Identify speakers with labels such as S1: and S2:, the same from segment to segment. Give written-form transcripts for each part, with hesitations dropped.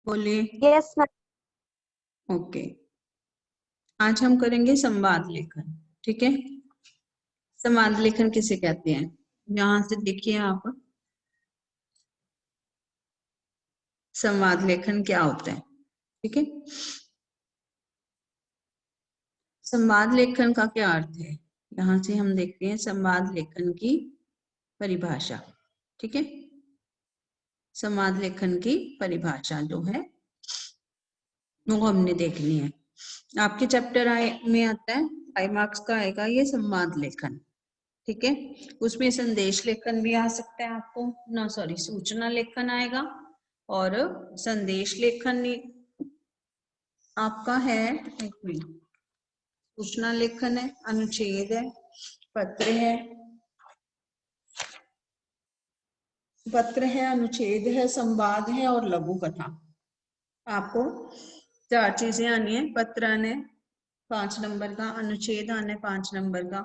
S1: बोलिए।
S2: Yes ma'am.
S1: Okay, आज हम करेंगे संवाद लेखन। ठीक है, संवाद लेखन किसे कहते हैं? यहां से देखिए आप, संवाद लेखन क्या होता है। ठीक है, संवाद लेखन का क्या अर्थ है, यहां से हम देखते हैं संवाद लेखन की परिभाषा। ठीक है, संवाद लेखन की परिभाषा जो है वो हमने देखनी है। आपके चैप्टर में आता है, 5 मार्क्स का आएगा ये संवाद लेखन। ठीक है, उसमें संदेश लेखन भी आ सकता है आपको ना, सॉरी सूचना लेखन आएगा, और संदेश लेखन आपका है, एक मिनट, सूचना लेखन है, अनुच्छेद है, पत्र है, अनुच्छेद है, संवाद है और लघु कथा। आपको 4 चीजें आनी है। पत्र आने 5 नंबर का, अनुच्छेद आने 5 नंबर का,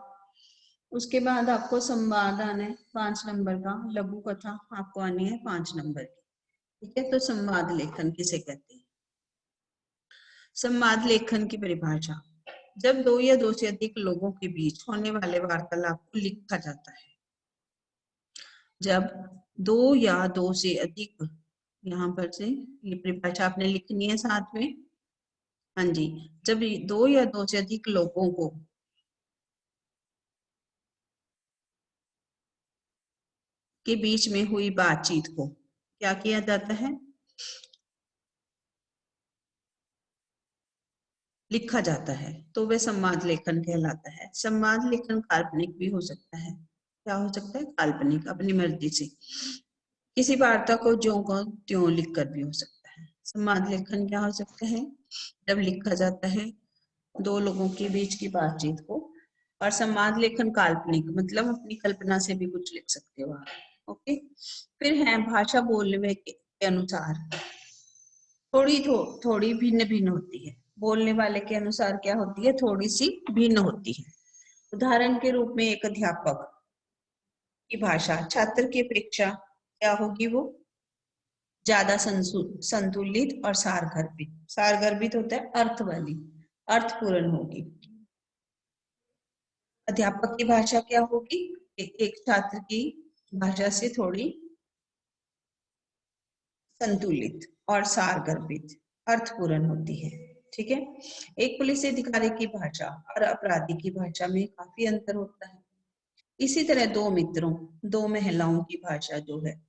S1: उसके बाद आपको संवाद आना है 5 नंबर का, लघु कथा आपको आनी है 5 नंबर की। ठीक है, तो संवाद लेखन किसे कहते हैं? संवाद लेखन की परिभाषा, जब 2 या 2 से अधिक लोगों के बीच होने वाले वार्तालाप को लिखा जाता है। जब 2 या 2 से अधिक, यहाँ पर से ये परिभाषा आपने लिखनी है साथ में। हाँ जी, जब 2 या 2 से अधिक लोगों को के बीच में हुई बातचीत को क्या किया जाता है? लिखा जाता है, तो वह संवाद लेखन कहलाता है। संवाद लेखन काल्पनिक भी हो सकता है। क्या हो सकता है? काल्पनिक, अपनी मर्जी से किसी वार्ता को ज्यों को त्यों लिखकर भी हो सकता है। संवाद लेखन क्या हो सकता है? जब लिखा जाता है 2 लोगों के बीच की बातचीत को, और संवाद लेखन काल्पनिक मतलब अपनी कल्पना से भी कुछ लिख सकते हो आप। ओके, फिर है भाषा बोलने के अनुसार थोड़ी भिन्न भिन्न होती है। बोलने वाले के अनुसार क्या होती है? थोड़ी सी भिन्न होती है। उदाहरण के रूप में एक अध्यापक की भाषा छात्र की अपेक्षा क्या होगी? वो ज्यादा संतुलित और सारगर्भित। सारगर्भित होता है अर्थ वाली, अर्थपूर्ण होगी। अध्यापक की भाषा क्या होगी? एक छात्र की भाषा से थोड़ी संतुलित और सारगर्भित, अर्थपूर्ण होती है। ठीक है, एक पुलिस अधिकारी की भाषा और अपराधी की भाषा में काफी अंतर होता है। इसी तरह 2 मित्रों, 2 महिलाओं की भाषा जो है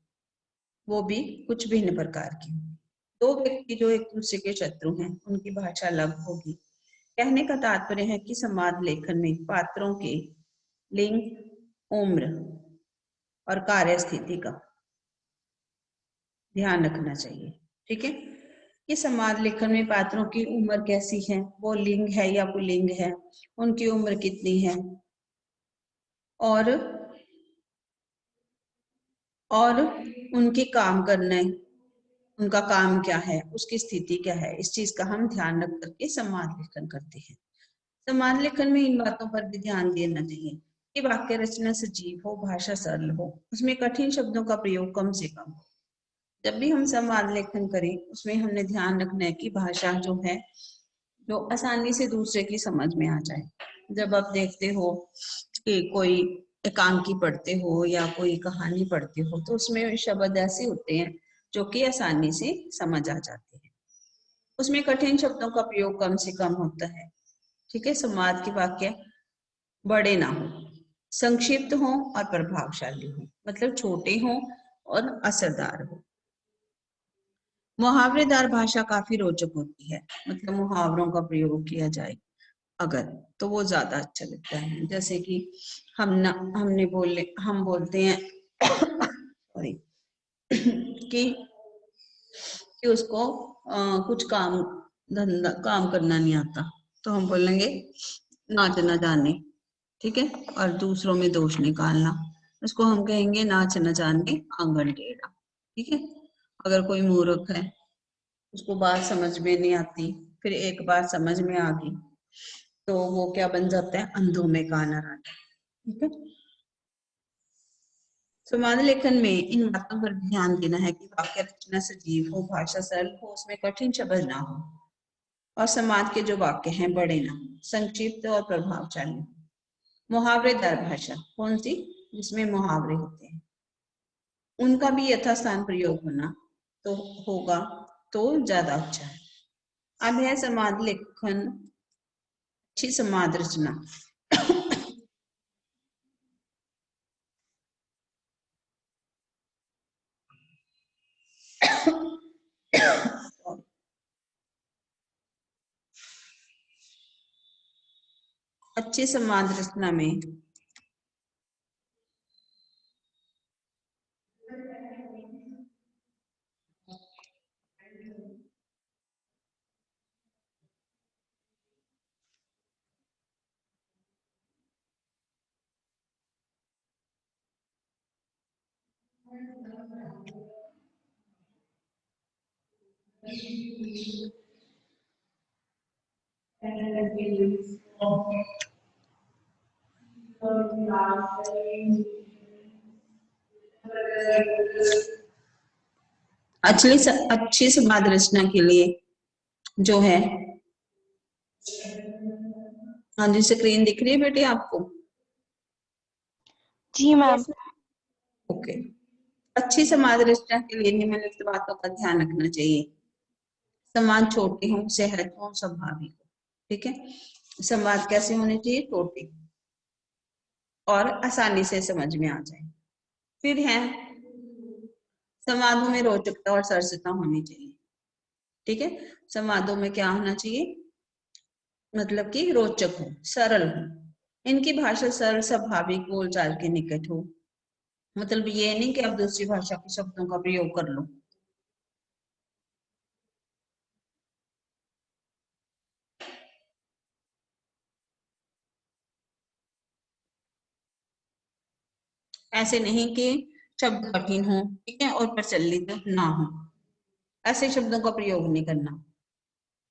S1: वो भी कुछ भिन्न प्रकार की। 2 व्यक्ति जो एक दूसरे के शत्रु हैं, उनकी भाषा अलग होगी। कहने का तात्पर्य है कि संवाद लेखन में पात्रों के लिंग, उम्र और कार्य स्थिति का ध्यान रखना चाहिए। ठीक है, कि संवाद लेखन में पात्रों की उम्र कैसी है, वो लिंग है या पुल्लिंग है, उनकी उम्र कितनी है, और उनके काम करने, उनका काम क्या है, उसकी स्थिति क्या है, इस चीज का हम ध्यान रख करके संवाद लेखन करते हैं। संवाद लेखन में इन बातों पर भी ध्यान देना चाहिए कि वाक्य रचना सजीव हो, भाषा सरल हो, उसमें कठिन शब्दों का प्रयोग कम से कम हो। जब भी हम संवाद लेखन करें उसमें हमने ध्यान रखना है कि भाषा जो है जो आसानी से दूसरे की समझ में आ जाए। जब आप देखते हो कि कोई एकांकी पढ़ते हो या कोई कहानी पढ़ते हो, तो उसमें शब्द ऐसे होते हैं जो कि आसानी से समझ आ जाते हैं। उसमें कठिन शब्दों का प्रयोग कम से कम होता है। ठीक है, संवाद के वाक्य बड़े ना हो, संक्षिप्त हो और प्रभावशाली हो, मतलब छोटे हो और असरदार हो। मुहावरेदार भाषा काफी रोचक होती है, मतलब मुहावरों का प्रयोग किया जाए अगर, तो वो ज्यादा अच्छा लगता है। जैसे कि हम बोलते हैं सॉरी कि उसको कुछ काम करना नहीं आता, तो हम बोलेंगे नाच न जाने। ठीक है, और दूसरों में दोष निकालना, उसको हम कहेंगे नाच न जाने आंगन टेढ़ा। ठीक है, अगर कोई मूर्ख है, उसको बात समझ में नहीं आती, फिर एक बार समझ में आ गई, तो वो क्या बन जाता है? अंधों में काना राजा। ठीक है, समाज लेखन में इन बातों पर ध्यान देना है कि वाक्य रचना सजीव हो, भाषा सरल हो, उसमें कठिन शब्द ना हो, और समाज के जो वाक्य हैं बड़े ना, संक्षिप्त और प्रभावशाली। मुहावरेदार भाषा कौन सी? जिसमें मुहावरे होते हैं, उनका भी यथास्थान प्रयोग होना तो होगा तो ज्यादा अच्छा है। अब है समाज लेखन, अच्छी समाज रचना। अच्छी समाज रचना में अच्छी समाज रचना के लिए जो है, हाँ जी, स्क्रीन दिख रही है बेटे आपको?
S2: जी मैम।
S1: ओके। अच्छी समाज रचना के लिए निम्नलिखित बातों का ध्यान रखना चाहिए। समाज छोटे हों, सहज हों, स्वाभाविक हो। ठीक है, समाज कैसे होने चाहिए? छोटे और आसानी से समझ में आ जाए। फिर है, संवादों में रोचकता और सरसता होनी चाहिए। ठीक है, संवादों में क्या होना चाहिए? मतलब कि रोचक हो, सरल हो, इनकी भाषा सरल, स्वाभाविक, बोलचाल के निकट हो। मतलब ये नहीं कि आप दूसरी भाषा के शब्दों का प्रयोग कर लो। ऐसे नहीं कि शब्द कठिन हो, ठीक है, और प्रचलित ना हो, ऐसे शब्दों का प्रयोग नहीं करना।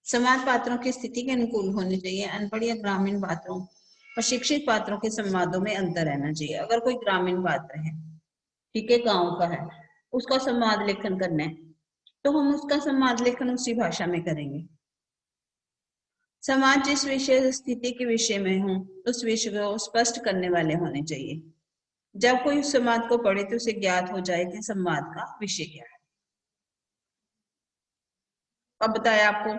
S1: समाज पात्रों की स्थिति के अनुकूल होने चाहिए। अनपढ़ या ग्रामीण पात्रों और शिक्षित पात्रों के संवादों में अंतर रहना चाहिए। अगर कोई ग्रामीण पात्र है, ठीक है, गांव का है, उसका संवाद लेखन करना है, तो हम उसका संवाद लेखन उसी भाषा में करेंगे। समाज जिस विषय स्थिति के विषय में हो, उस विषय को स्पष्ट करने वाले होने चाहिए। जब कोई उस समाज को पढ़े तो उसे ज्ञात हो जाए कि संवाद का विषय क्या है। अब बताया आपको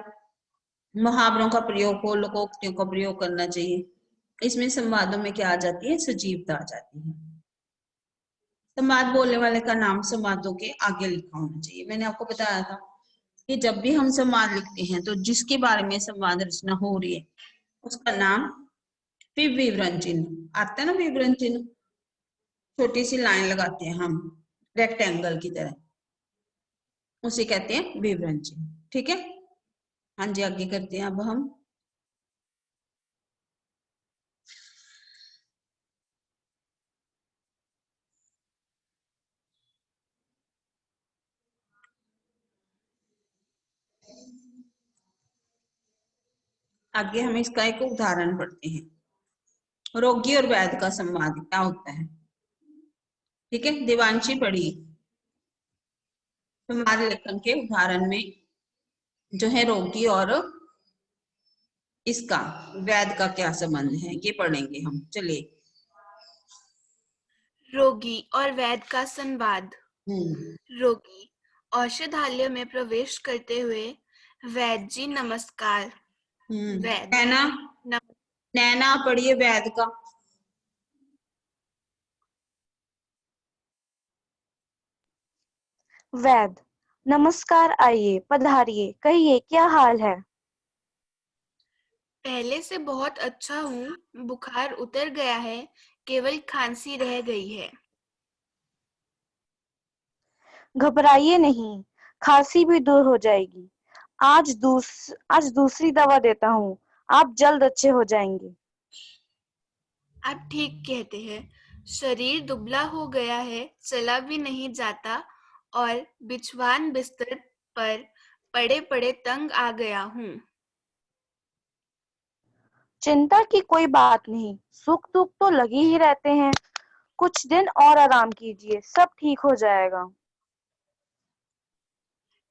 S1: मुहावरों का प्रयोग हो, लोकोक्तियों का प्रयोग करना चाहिए। इसमें संवादों में क्या आ जाती है? सजीवता आ जाती है। संवाद बोलने वाले का नाम संवादों के आगे लिखा होना चाहिए। मैंने आपको बताया था कि जब भी हम संवाद लिखते हैं तो जिसके बारे में संवाद रचना हो रही है उसका नाम, फिर विवरण चिन्ह आता है ना, विवरण चिन्ह, छोटी सी लाइन लगाते हैं हम रेक्टेंगल की तरह, उसे कहते हैं विवरण चिन्ह। ठीक है, हाँ जी, आगे करते हैं अब हम। आगे हम इसका एक उदाहरण पढ़ते हैं। रोगी और वैद्य का संवाद क्या होता है? ठीक है, देवांशी पढ़ी। समाज लेखन के उदाहरण में जो है रोगी और इसका वैद्य का क्या संबंध है, ये पढ़ेंगे हम। चलिए।
S3: रोगी और वैद्य का संवाद। रोगी औषधालय में प्रवेश करते हुए, वैद्य जी नमस्कार। वैद्य
S1: नैना, नैना पढ़िए वैद्य का।
S2: वैद्य, नमस्कार, आइए, पधारिए, कहिए क्या हाल है?
S3: पहले से बहुत अच्छा हूँ, बुखार उतर गया है, केवल खांसी रह गई है।
S2: घबराइए नहीं, खांसी भी दूर हो जाएगी। आज दूसरी दवा देता हूँ, आप जल्द अच्छे हो जाएंगे।
S3: आप ठीक कहते हैं, शरीर दुबला हो गया है, चला भी नहीं जाता और बिछवान बिस्तर पर पड़े पड़े तंग आ गया हूँ।
S2: चिंता की कोई बात नहीं, सुख दुख तो लगे ही रहते हैं। कुछ दिन और आराम कीजिए, सब ठीक हो जाएगा।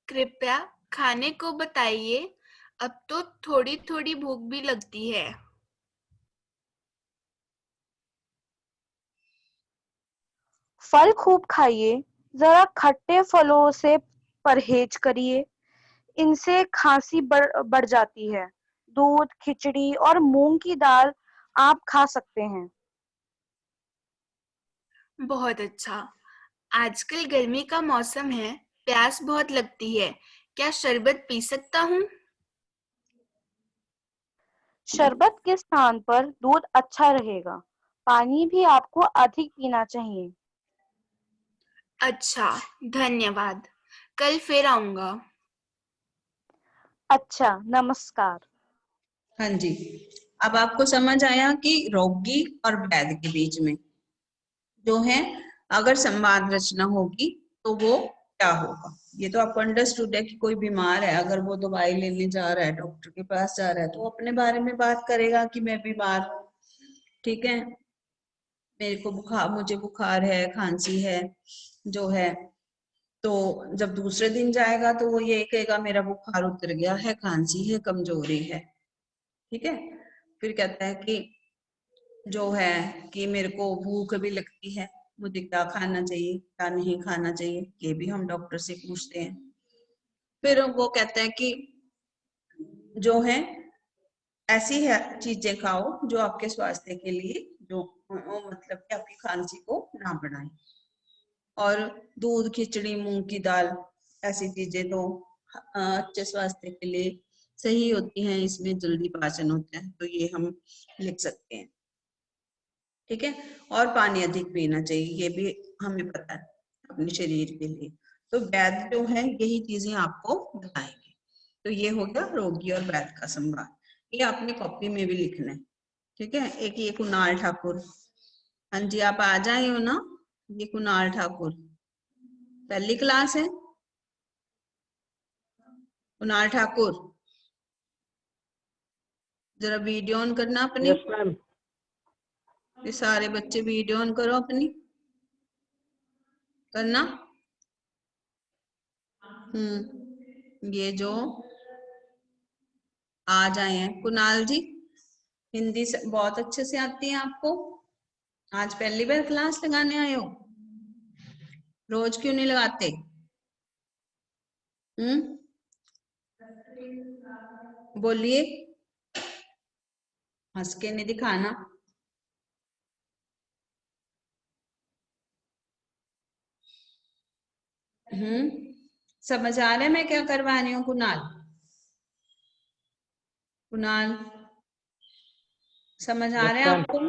S3: कृपया खाने को बताइए, अब तो थोड़ी थोड़ी भूख भी लगती है।
S2: फल खूब खाइए, जरा खट्टे फलों से परहेज करिए, इनसे खांसी बढ़ जाती है। दूध, खिचड़ी और मूंग की दाल आप खा सकते हैं।
S3: बहुत अच्छा। आजकल गर्मी का मौसम है, प्यास बहुत लगती है, क्या शरबत पी सकता हूँ?
S2: शरबत के स्थान पर दूध अच्छा रहेगा। पानी भी आपको अधिक पीना चाहिए।
S3: अच्छा, धन्यवाद। कल फिर आऊंगा।
S2: अच्छा, नमस्कार।
S1: हाँ जी, अब आपको समझ आया कि रोगी और वैद्य के बीच में जो है अगर संवाद रचना होगी तो वो क्या होगा। ये तो आपको अंडरस्टूड है कि कोई बीमार है, अगर वो दवाई लेने जा रहा है, डॉक्टर के पास जा रहा है, तो वो अपने बारे में बात करेगा कि मैं बीमार हूँ, ठीक है, मेरे को बुखार, मुझे बुखार है, खांसी है जो है। तो जब दूसरे दिन जाएगा तो वो ये कहेगा मेरा बुखार उतर गया है, खांसी है, कमजोरी है, ठीक है। फिर कहता है कि जो है कि मेरे को भूख भी लगती है, मुझे क्या खाना चाहिए, क्या नहीं खाना चाहिए, ये भी हम डॉक्टर से पूछते हैं। फिर वो कहते हैं कि जो है ऐसी है चीजें खाओ जो आपके स्वास्थ्य के लिए जो मतलब कि आपकी खांसी को ना बढ़ाए, और दूध, खिचड़ी, मूंग की दाल ऐसी चीजें तो अच्छे स्वास्थ्य के लिए सही होती हैं, इसमें जल्दी पाचन होता है, तो ये हम लिख सकते हैं, ठीक है। और पानी अधिक पीना चाहिए, ये भी हमें पता है अपने शरीर के लिए। तो वैद्य जो है यही चीजें आपको बताएंगे। तो ये हो गया रोगी और वैद्य का संवाद, ये आपने कॉपी में भी लिखना है, ठीक है। एक ये कुणाल ठाकुर, हाँ जी आप आ जाए हो ना, ये कुणाल ठाकुर पहली क्लास है। कुणाल ठाकुर जरा वीडियो ऑन करना अपनी।
S4: Yes ma'am.
S1: ये सारे बच्चे वीडियो ऑन करो अपनी, करना। ये जो आ जाए हैं कुणाल जी, हिंदी से बहुत अच्छे से आती है आपको, आज पहली बार क्लास लगाने आए हो, रोज क्यों नहीं लगाते? बोलिए, हंस के नहीं दिखाना। समझ आ रहा है मैं क्या करवा रही हूँ कुणाल? कुणाल समझ आ रहा है
S4: यस मैम।
S1: आपको?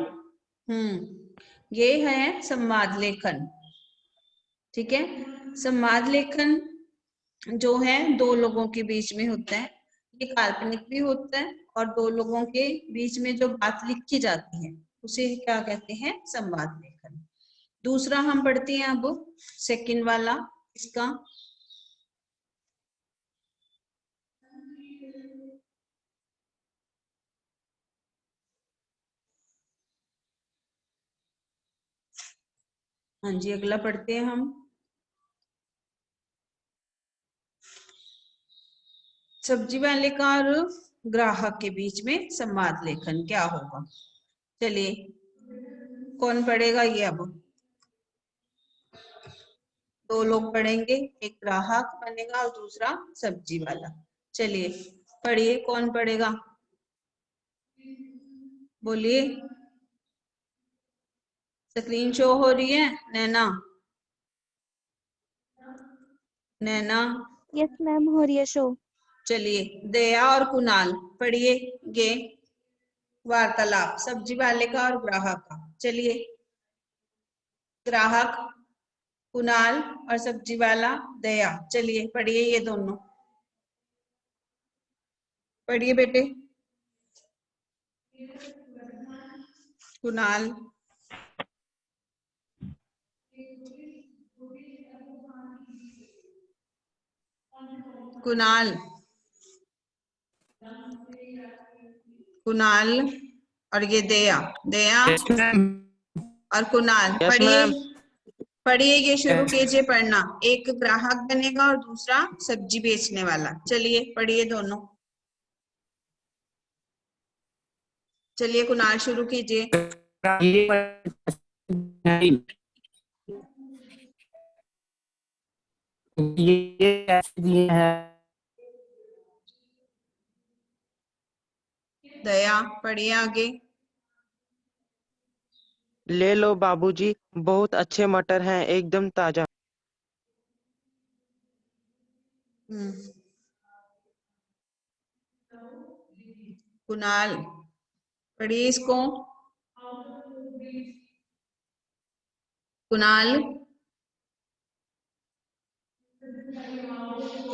S1: ये है संवाद लेखन, ठीक है। संवाद लेखन जो है दो लोगों के बीच में होता है, ये काल्पनिक भी होता है, और दो लोगों के बीच में जो बात लिखी जाती है उसे क्या कहते हैं? संवाद लेखन। दूसरा हम पढ़ते हैं अब सेकंड वाला इसका। हाँ जी अगला पढ़ते हैं हम, सब्जी वाले का और ग्राहक के बीच में संवाद लेखन क्या होगा। चलिए कौन पढ़ेगा ये? अब दो लोग पढ़ेंगे, एक ग्राहक बनेगा और दूसरा सब्जी वाला। चलिए पढ़िए, कौन पढ़ेगा? बोलिए, स्क्रीन शो हो रही है? नैना, नैना
S2: यस मैम, हो रही है शो।
S1: चलिए दया और कुणाल पढ़िए ये वार्तालाप सब्जी वाले का और ग्राहक का। चलिए ग्राहक कुणाल और सब्जी वाला दया, चलिए पढ़िए ये दोनों, पढ़िए बेटे। कुणाल कुणाल कुणाल और ये दया, दया
S4: यस मैम।
S1: और कुणाल
S4: यस
S1: पढ़िए
S4: मैम।
S1: पढ़िए, ये शुरू कीजिए पढ़ना। एक ग्राहक बनेगा और दूसरा सब्जी बेचने वाला। चलिए पढ़िए दोनों। चलिए कुणाल शुरू कीजिए।
S4: ये कैसे दिए हैं?
S1: दया पढ़िए आगे।
S4: ले लो बाबूजी, बहुत अच्छे मटर हैं, एकदम ताजा।
S1: कुणाल पढ़िए इसको। कुणाल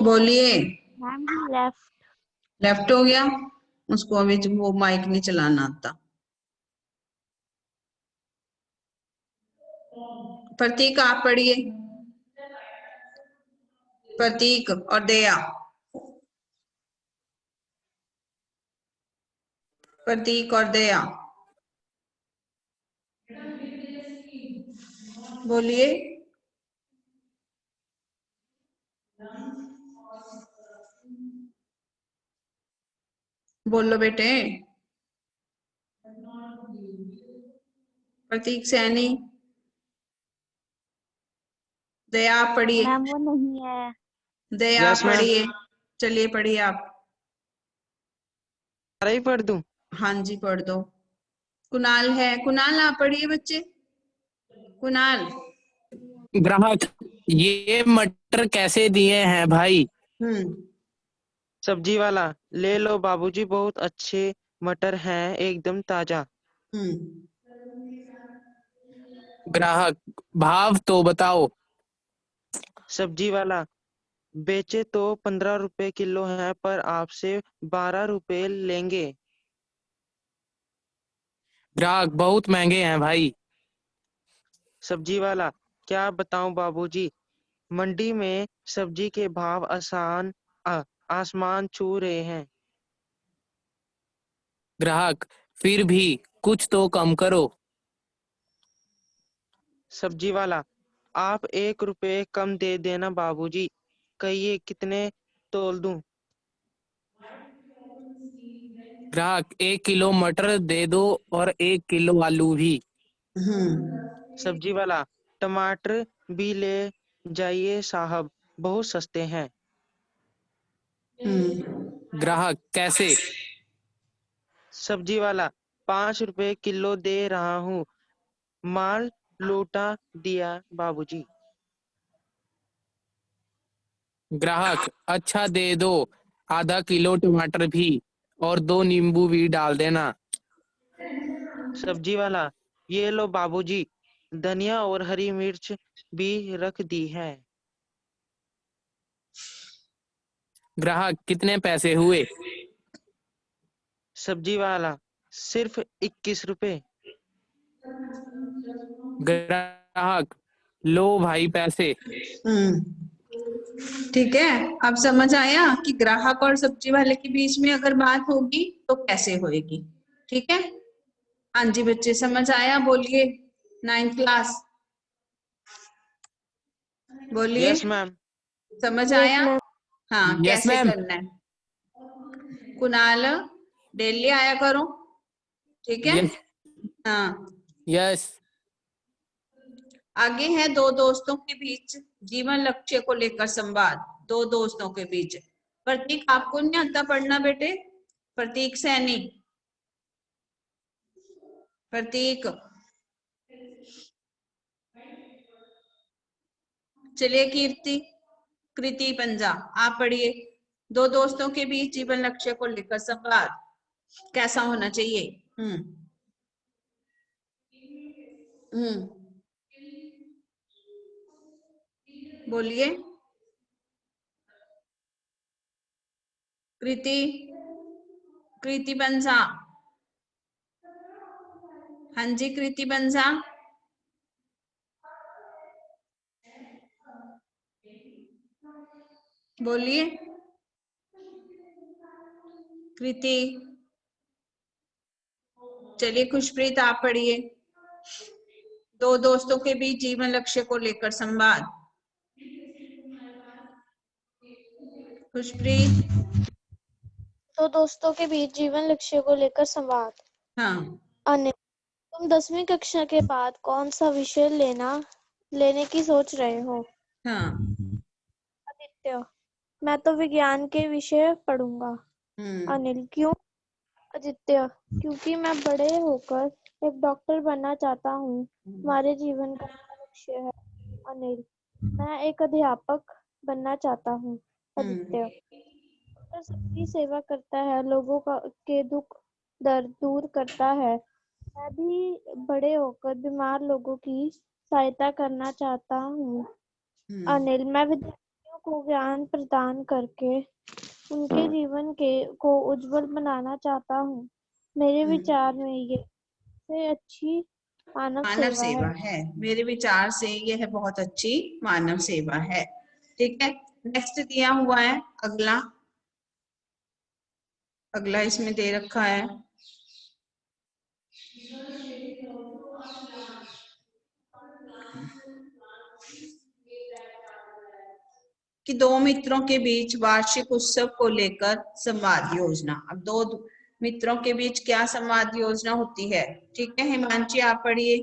S1: बोलिए।
S2: Ma'am left.
S1: लेफ्ट हो गया उसको, अभी वो माइक नहीं चलाना आता। प्रतीक आप पढ़िए। प्रतीक और दया। प्रतीक और दया बोलिए। बोलो बेटे। प्रतीक सैनी। दया आप पढ़िए।
S2: मैम वो नहीं है।
S1: दया आप
S4: यस मैम।
S1: पढ़िए। चलिए पढ़िए आप।
S4: सारा ही पढ़ दूं?
S1: हाँ जी पढ़ दो। कुणाल है, कुणाल आप पढ़िए बच्चे। कुणाल।
S5: ग्राहक ये मटर कैसे दिए हैं भाई?
S4: सब्जी वाला ले लो बाबूजी, बहुत अच्छे मटर हैं, एकदम ताजा।
S5: ग्राहक भाव तो बताओ।
S4: सब्जी वाला बेचे तो 15 रुपए किलो है, पर आपसे 12 रुपए लेंगे।
S5: ग्राहक बहुत महंगे हैं भाई।
S4: सब्जी वाला क्या बताऊं बाबूजी, मंडी में सब्जी के भाव आसमान छू रहे हैं।
S5: ग्राहक फिर भी कुछ तो कम करो।
S4: सब्जी वाला आप 1 रुपए कम दे देना बाबूजी, कहिए कितने तोल दूं?
S5: ग्राहक 1 किलो मटर दे दो और 1 किलो आलू भी।
S4: सब्जी वाला टमाटर भी ले जाइए साहब, बहुत सस्ते हैं।
S5: ग्राहक कैसे?
S4: सब्जी वाला 5 रुपए किलो दे रहा हूँ, माल लौटा दिया बाबूजी।
S5: ग्राहक अच्छा दे दो, आधा किलो टमाटर भी और 2 नींबू भी डाल देना।
S4: सब्जी वाला ये लो बाबूजी, धनिया और हरी मिर्च भी रख दी है।
S5: ग्राहक कितने पैसे हुए?
S4: सब्जी वाला सिर्फ 21 रुपए।
S5: ग्राहक लो भाई पैसे।
S1: ठीक है, अब समझ आया कि ग्राहक और सब्जी वाले के बीच में अगर बात होगी तो कैसे होएगी। ठीक है, हाँ जी बच्चे समझ आया? बोलिए 9th क्लास बोलिए।
S4: Yes ma'am.
S1: समझ
S2: वेट
S1: आया?
S2: मैम।
S1: हाँ
S5: यस
S1: कैसे
S5: मैम।
S1: करना है। कुणाल डेली आया करो, ठीक है?
S5: यस
S1: हाँ।
S5: यस।
S1: आगे है दो दोस्तों के बीच जीवन लक्ष्य को लेकर संवाद। दो दोस्तों के बीच। प्रतीक आपको नहीं आता पढ़ना बेटे? प्रतीक सैनी। प्रतीक। चलिए कीर्ति कृति पंजा आप पढ़िए। दो दोस्तों के बीच जीवन लक्ष्य को लेकर संवाद कैसा होना चाहिए? बोलिए कृति। कृति बंसा। हाँ जी कृति बंसा बोलिए। कृति। चलिए खुशप्रीत आप पढ़िए। दो दोस्तों के बीच जीवन लक्ष्य को लेकर संवाद। खुशप्रीत।
S6: तो दोस्तों के बीच जीवन लक्ष्य को लेकर संवाद।
S1: हाँ।
S6: अनिल, तुम 10वीं कक्षा के बाद कौन सा विषय लेने की सोच रहे हो?
S1: हाँ।
S6: आदित्य, मैं तो विज्ञान के विषय पढ़ूंगा। अनिल, क्यों? आदित्य, क्योंकि मैं बड़े होकर एक डॉक्टर बनना चाहता हूँ। हमारे जीवन का लक्ष्य है। अनिल, मैं एक अध्यापक बनना चाहता हूँ। आदित्य, डॉक्टर सबकी सेवा करता है, लोगों के दुख दर्द दूर करता है। मैं भी बड़े होकर बीमार लोगों की सहायता करना चाहता हूँ। अनिल, मैं विद्यार्थियों को ज्ञान प्रदान करके उनके जीवन को उज्जवल बनाना चाहता हूँ। मेरे विचार में ये सबसे अच्छी मानव सेवा
S1: है। मेरे विचार से यह बहुत अच्छी मानव सेवा है। ठीक है, नेक्स्ट दिया हुआ है अगला इसमें दे रखा है कि दो मित्रों के बीच वार्षिक उत्सव को लेकर संवाद योजना। अब दो मित्रों के बीच क्या संवाद योजना होती है? ठीक है हिमांशी, आप पढ़िए।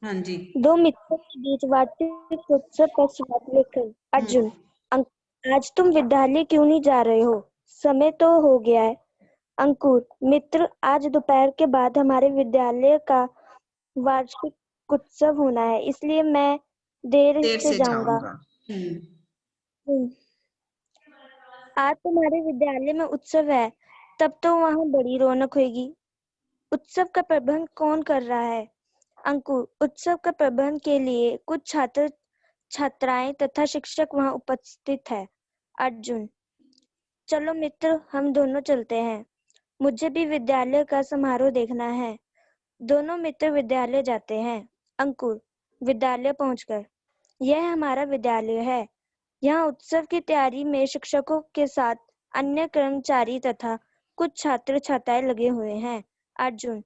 S6: हाँ जी। दो मित्रों के बीच वार्षिक उत्सव का संवाद लेकर। अर्जुन, आज तुम विद्यालय क्यों नहीं जा रहे हो? समय तो हो गया है। अंकुर, मित्र, आज दोपहर के बाद हमारे विद्यालय का वार्षिक उत्सव होना है, इसलिए मैं देर से जाऊंगा। आज तुम्हारे विद्यालय में उत्सव है, तब तो वहाँ बड़ी रौनक होगी। उत्सव का प्रबंध कौन कर रहा है? अंकुर, उत्सव का प्रबंध के लिए कुछ छात्र छात्राएं तथा शिक्षक वहाँ उपस्थित है। अर्जुन, चलो मित्र, हम दोनों चलते हैं। मुझे भी विद्यालय का समारोह देखना है। दोनों मित्र विद्यालय जाते हैं। अंकुर, विद्यालय पहुंचकर, यह हमारा विद्यालय है। यहाँ उत्सव की तैयारी में शिक्षकों के साथ अन्य कर्मचारी तथा कुछ छात्र छात्राएं लगे हुए हैं। अर्जुन,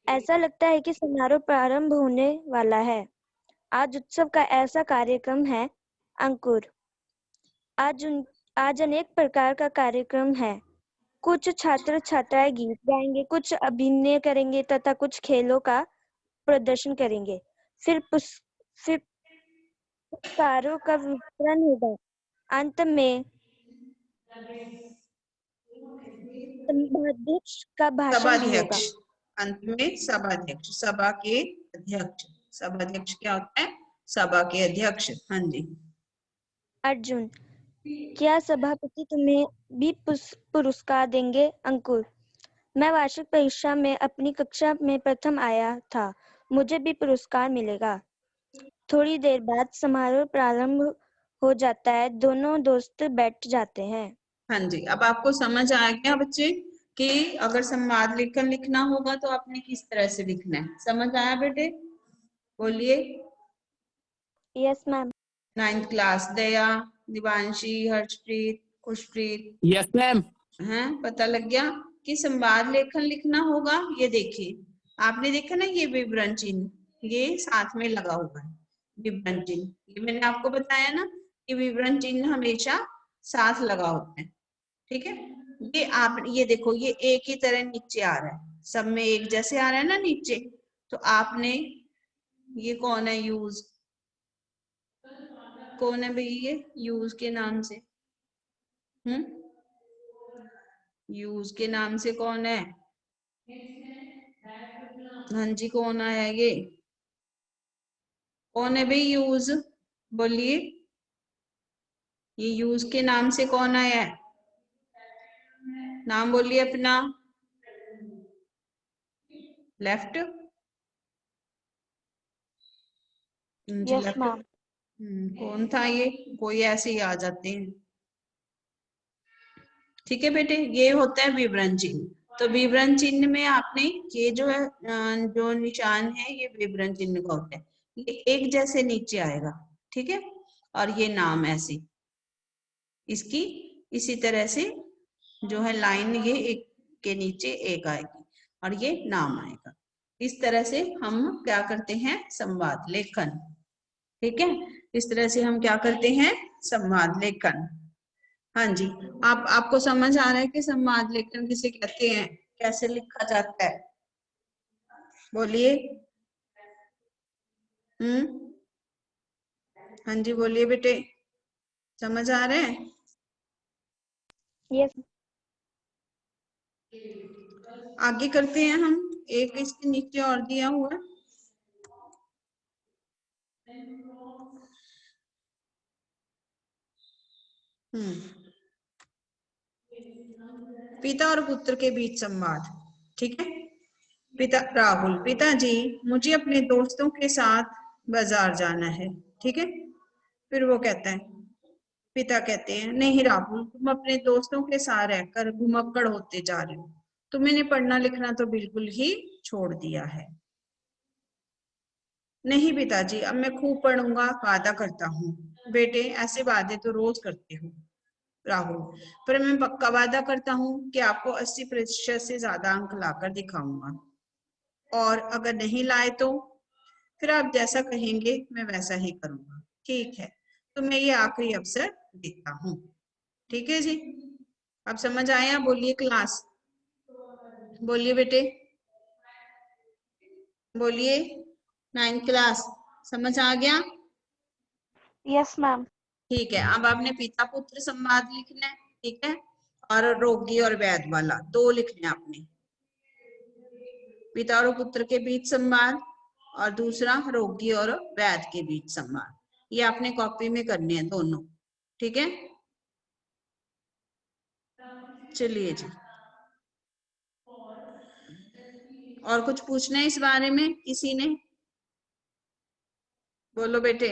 S6: ऐसा लगता है कि समारोह प्रारंभ होने वाला है। आज उत्सव का ऐसा कार्यक्रम है। अंकुर, आज अनेक प्रकार का कार्यक्रम है। कुछ छात्र छात्राएं गीत गाएंगे, कुछ अभिनय करेंगे तथा कुछ खेलों का प्रदर्शन करेंगे। फिर पुरस्कारों का वितरण होगा। अंत में सभाध्यक्ष का भाषण भी होगा।
S1: अंत में सभाध्यक्ष, सभा के अध्यक्ष। सभाध्यक्ष क्या होता है? सभा के अध्यक्ष। हाँ जी।
S6: अर्जुन, क्या सभापति तुम्हें भी पुरस्कार देंगे? अंकुर, मैं वार्षिक परीक्षा में अपनी कक्षा में प्रथम आया था, मुझे भी पुरस्कार मिलेगा। थोड़ी देर बाद समारोह प्रारंभ हो जाता है। दोनों दोस्त बैठ जाते हैं।
S1: हाँ जी, अब आपको समझ आ गया बच्चे कि अगर संवाद लेखन लिखना होगा तो आपने किस तरह से लिखना है? समझ आया बेटे? बोलिए।
S6: Yes ma'am.
S1: 9th class Daya, Divanshi, Harshpreet, Khushpreet.
S5: Yes ma'am.
S1: हैं, पता लग गया कि संवाद लेखन लिखना होगा। ये देखिए, आपने देखा ना, ये विवरण चिन्ह ये साथ में लगा हुआ है। विवरण चिन्ह, ये मैंने आपको बताया ना कि विवरण चिन्ह हमेशा साथ लगा होता है। ठीक है, ये देखो, ये एक ही तरह नीचे आ रहा है, सब में एक जैसे आ रहा है ना नीचे। तो आपने, ये कौन है? यूज। कौन है भाई? ये यूज के नाम से, यूज के नाम से कौन है? हाँ जी, कौन आया? ये कौन है भाई? यूज, बोलिए। ये यूज के नाम से कौन आया है? नाम बोलिए अपना। लेफ्ट।
S6: Yes ma'am.
S1: कौन था ये? कोई ऐसे ही आ जाते हैं। ठीक है बेटे, ये होता है विवरण चिन्ह। तो विवरण चिन्ह में आपने ये जो है, जो निशान है, ये विवरण चिन्ह का होता है। ये एक जैसे नीचे आएगा, ठीक है, और ये नाम ऐसे इसकी इसी तरह से जो है लाइन, ये एक के नीचे एक आएगी। और ये नाम आएगा। इस तरह से हम क्या करते हैं, संवाद लेखन। ठीक है, इस तरह से हम क्या करते हैं, संवाद लेखन। हाँ जी, आपको समझ आ रहा है कि संवाद लेखन किसे कहते हैं, कैसे लिखा जाता है? बोलिए। हाँ जी बोलिए बेटे, समझ आ रहा है?
S6: यस।
S1: आगे करते हैं हम, एक इसके नीचे और दिया हुआ है। पिता और पुत्र के बीच संवाद। ठीक है, पिता राहुल, पिताजी मुझे अपने दोस्तों के साथ बाजार जाना है। ठीक है, फिर वो कहता है, पिता कहते हैं, नहीं राहुल, तुम अपने दोस्तों के साथ रहकर घुमक्कड़ होते जा रहे हो, तुमने पढ़ना लिखना तो बिल्कुल ही छोड़ दिया है। नहीं पिताजी, अब मैं खूब पढ़ूंगा, वादा करता हूँ। बेटे ऐसे वादे तो रोज करते हो राहुल, पर मैं पक्का वादा करता हूँ कि आपको 80% से ज्यादा अंक लाकर दिखाऊंगा, और अगर नहीं लाए तो फिर आप जैसा कहेंगे मैं वैसा ही करूंगा। ठीक है, तो मैं ये आखिरी अवसर देता हूँ। ठीक है जी, अब समझ आया? बोलिए क्लास, बोलिए बेटे, बोलिए 9th क्लास, समझ आ गया?
S2: Yes ma'am.
S1: ठीक है, अब आपने पिता पुत्र संवाद लिखना है। ठीक है, और रोगी और वैद्य वाला 2 लिखने आपने, पिता और पुत्र के बीच संवाद और दूसरा रोगी और वैद्य के बीच संवाद। ये आपने कॉपी में करने हैं दोनों। ठीक है, चलिए जी, और कुछ पूछना है इस बारे में किसी ने? बोलो बेटे।